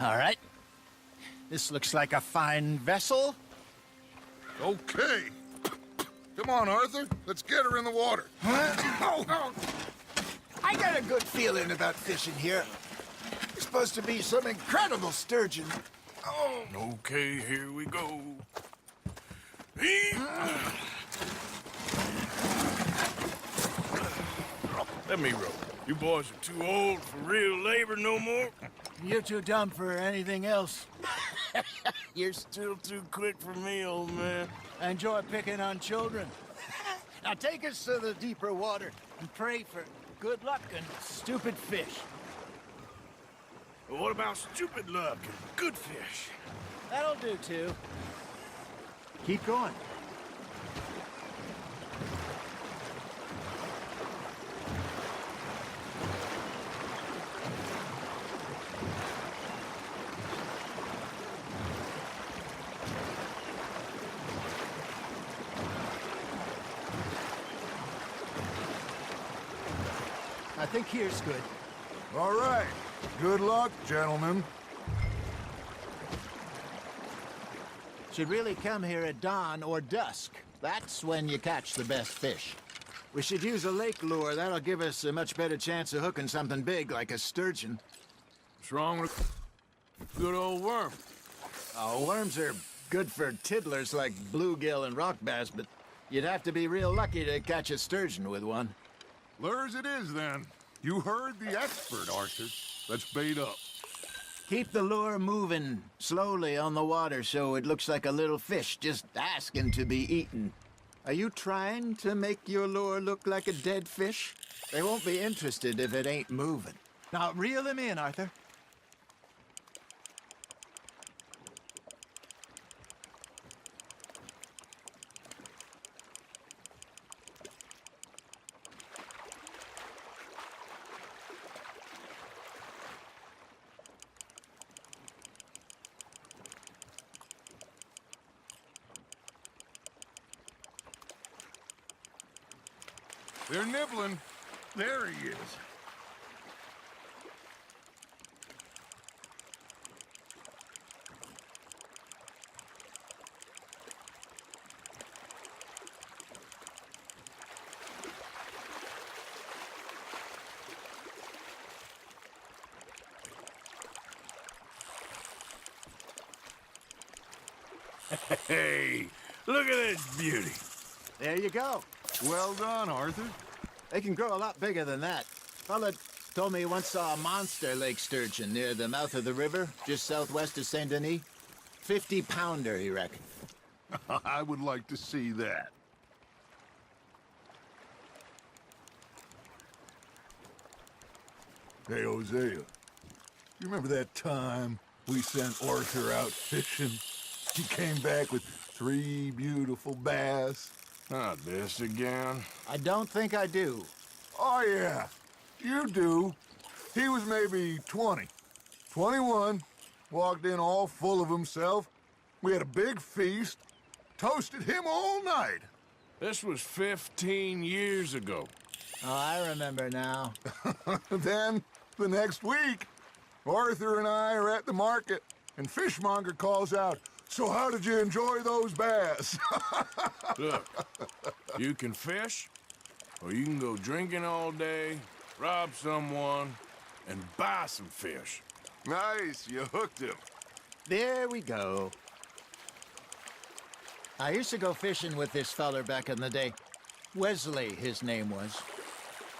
All right. This looks like a fine vessel. Okay. Come on, Arthur. Let's get her in the water. Oh. I got a good feeling about fishing here. It's supposed to be some incredible sturgeon. Oh. Okay, here we go. Let me row. You boys are too old for real labor no more. You're too dumb for anything else. You're still too quick for me, old man. I enjoy picking on children. Now take us to the deeper water and pray for good luck and stupid fish. Well, what about stupid luck and good fish? That'll do, too. Keep going. I think here's good. All right. Good luck, gentlemen. Should really come here at dawn or dusk. That's when you catch the best fish. We should use a lake lure. That'll give us a much better chance of hooking something big like a sturgeon. What's wrong with good old worm? Oh, worms are good for tiddlers like bluegill and rock bass, but you'd have to be real lucky to catch a sturgeon with one. Lures it is, then. You heard the expert, Arthur. Let's bait up. Keep the lure moving slowly on the water so it looks like a little fish just asking to be eaten. Are you trying to make your lure look like a dead fish? They won't be interested if it ain't moving. Now reel him in, Arthur. They're nibbling. There he is. Hey, look at this beauty. There you go. Well done, Arthur. They can grow a lot bigger than that. Fella told me he once saw a monster lake sturgeon near the mouth of the river, just southwest of Saint Denis. 50-pounder, he reckoned. I would like to see that. Hey, Hosea. You remember that time we sent Arthur out fishing? He came back with 3 beautiful bass. Not this again. I don't think I do. Oh, yeah. You do. He was maybe 20. 21. Walked in all full of himself. We had a big feast. Toasted him all night. This was 15 years ago. Oh, I remember now. Then, the next week, Arthur and I are at the market, and Fishmonger calls out, "So how did you enjoy those bass?" Look, you can fish, or you can go drinking all day, rob someone, and buy some fish. Nice, you hooked him. There we go. I used to go fishing with this feller back in the day. Wesley, his name was.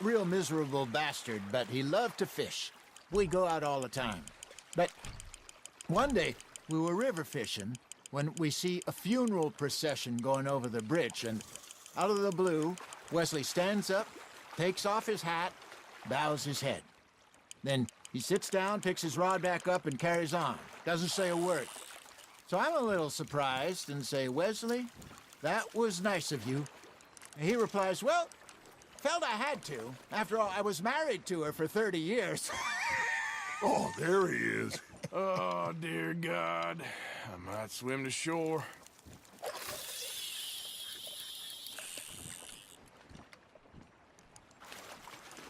Real miserable bastard, but he loved to fish. We go out all the time. But one day, we were river fishing when we see a funeral procession going over the bridge, and out of the blue, Wesley stands up, takes off his hat, bows his head. Then he sits down, picks his rod back up, and carries on. Doesn't say a word. So I'm a little surprised and say, "Wesley, that was nice of you." And he replies, "Well, felt I had to. After all, I was married to her for 30 years. Oh, there he is. Oh, dear God. I might swim to shore.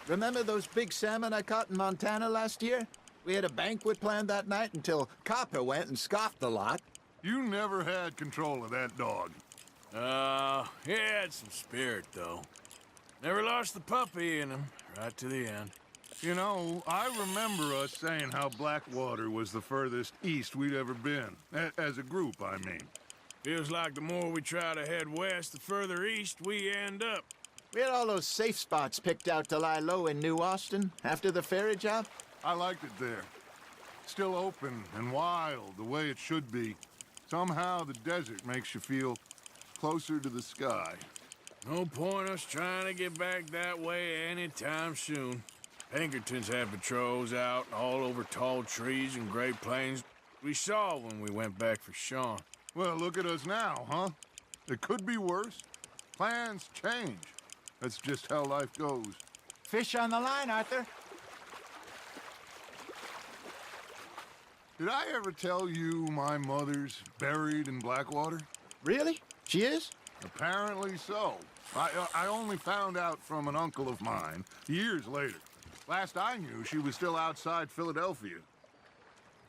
Remember those big salmon I caught in Montana last year? We had a banquet planned that night until Copper went and scoffed the lot. You never had control of that dog. He had some spirit, though. Never lost the puppy in him, right to the end. You know, I remember us saying how Blackwater was the furthest east we'd ever been. As a group, I mean. Feels like the more we try to head west, the further east we end up. We had all those safe spots picked out to lie low in New Austin after the ferry job. I liked it there. Still open and wild, the way it should be. Somehow the desert makes you feel closer to the sky. No point us trying to get back that way anytime soon. Pinkertons had patrols out all over tall trees and Great Plains. We saw when we went back for Sean. Well, look at us now, huh? It could be worse. Plans change. That's just how life goes. Fish on the line, Arthur. Did I ever tell you my mother's buried in Blackwater? Really? She is? Apparently so. I only found out from an uncle of mine years later. Last I knew, she was still outside Philadelphia.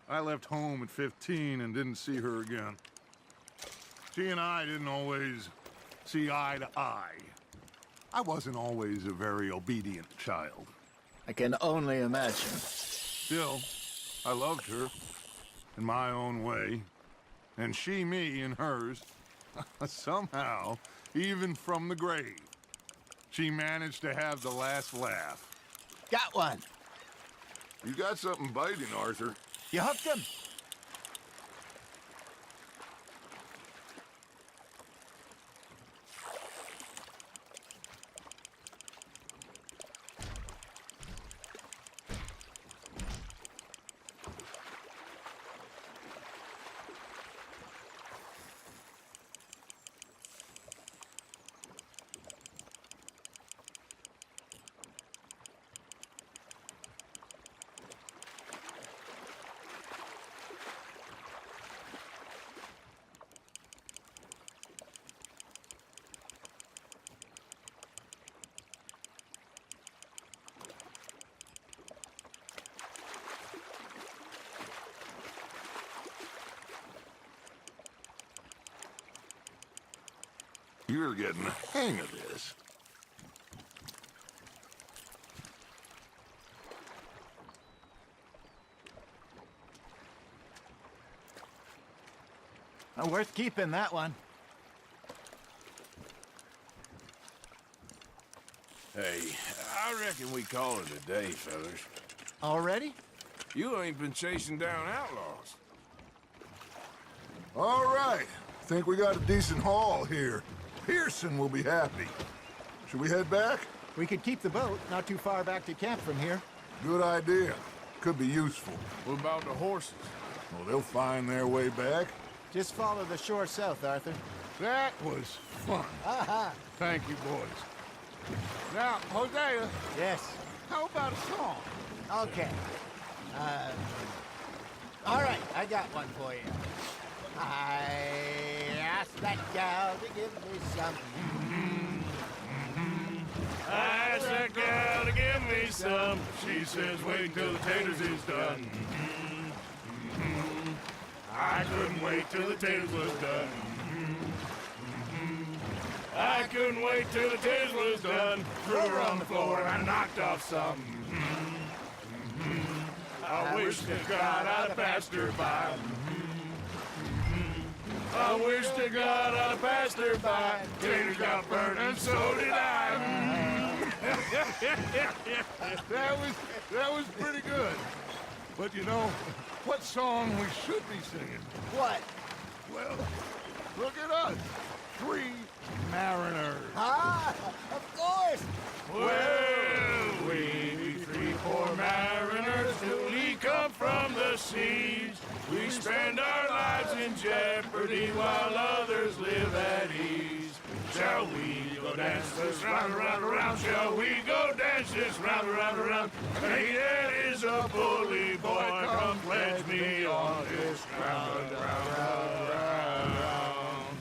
I left home at 15 and didn't see her again. She and I didn't always see eye to eye. I wasn't always a very obedient child. I can only imagine. Still, I loved her in my own way, and she me in hers. Somehow, even from the grave, she managed to have the last laugh. Got one. You got something biting, Arthur. You hooked him. You're getting the hang of this. Worth keeping, that one. Hey, I reckon we call it a day, fellas. Already? You ain't been chasing down outlaws. All right. Think we got a decent haul here. Pearson will be happy. Should we head back? We could keep the boat not too far back to camp from here. Good idea. Could be useful. What about the horses? Well, they'll find their way back. Just follow the shore south, Arthur. That was fun. Aha! Thank you, boys. Now, Hosea, Yes. how about a song? Okay. All right, I got one for you. I asked that gal to give me some. I asked that gal to give me some. She says, wait till the taters is done. I couldn't wait till the taters was done. I couldn't wait till the taters was done. Threw her on the floor and I knocked off some. I wish to God I'd have passed her by. I wish to God I'd have passed her by. Taters got burnt and so did I. That was pretty good. But you know, what song we should be singing? What? Well, look at us. 3 mariners. Ah, of course. Well, we 3 poor mariners newly come from the seas. We spend our lives in jeopardy while others live at ease. Shall we go dance this round, around, around? Shall we go dance this round, around, around? Hey, that is a bully boy. Come pledge me on this round, round, round, round.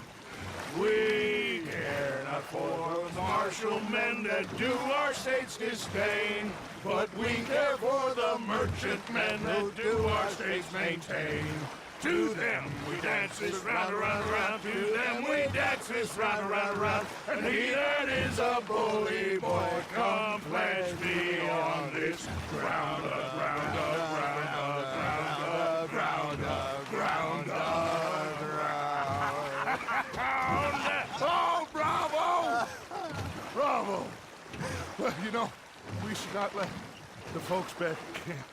We care not for Marshal Mendez that do our state's disdain. But we care for the merchantmen that do our states maintain. To them we dance this round, around, around. To them we dance this round, around, around. And he that is a bully boy, come pledge me on this ground, ground, ground, ground, ground, ground, ground. Oh, bravo! Bravo! Well, you know, we should not let the folks back at camp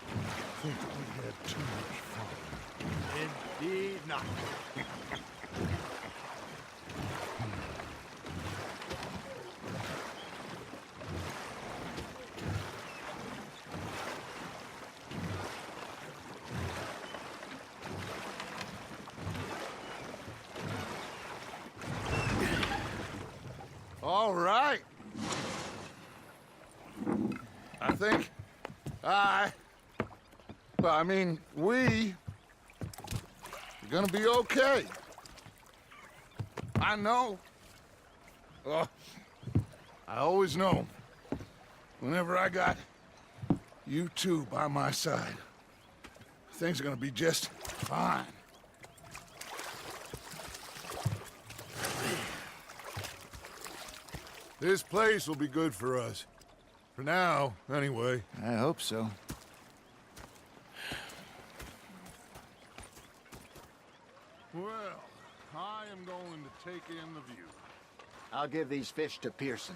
think that we had too much fun. Indeed not. All right. I think we are gonna be okay. I know. I always know. Whenever I got you two by my side, things are gonna be just fine. This place will be good for us. For now, anyway. I hope so. Well, I am going to take in the view. I'll give these fish to Pearson.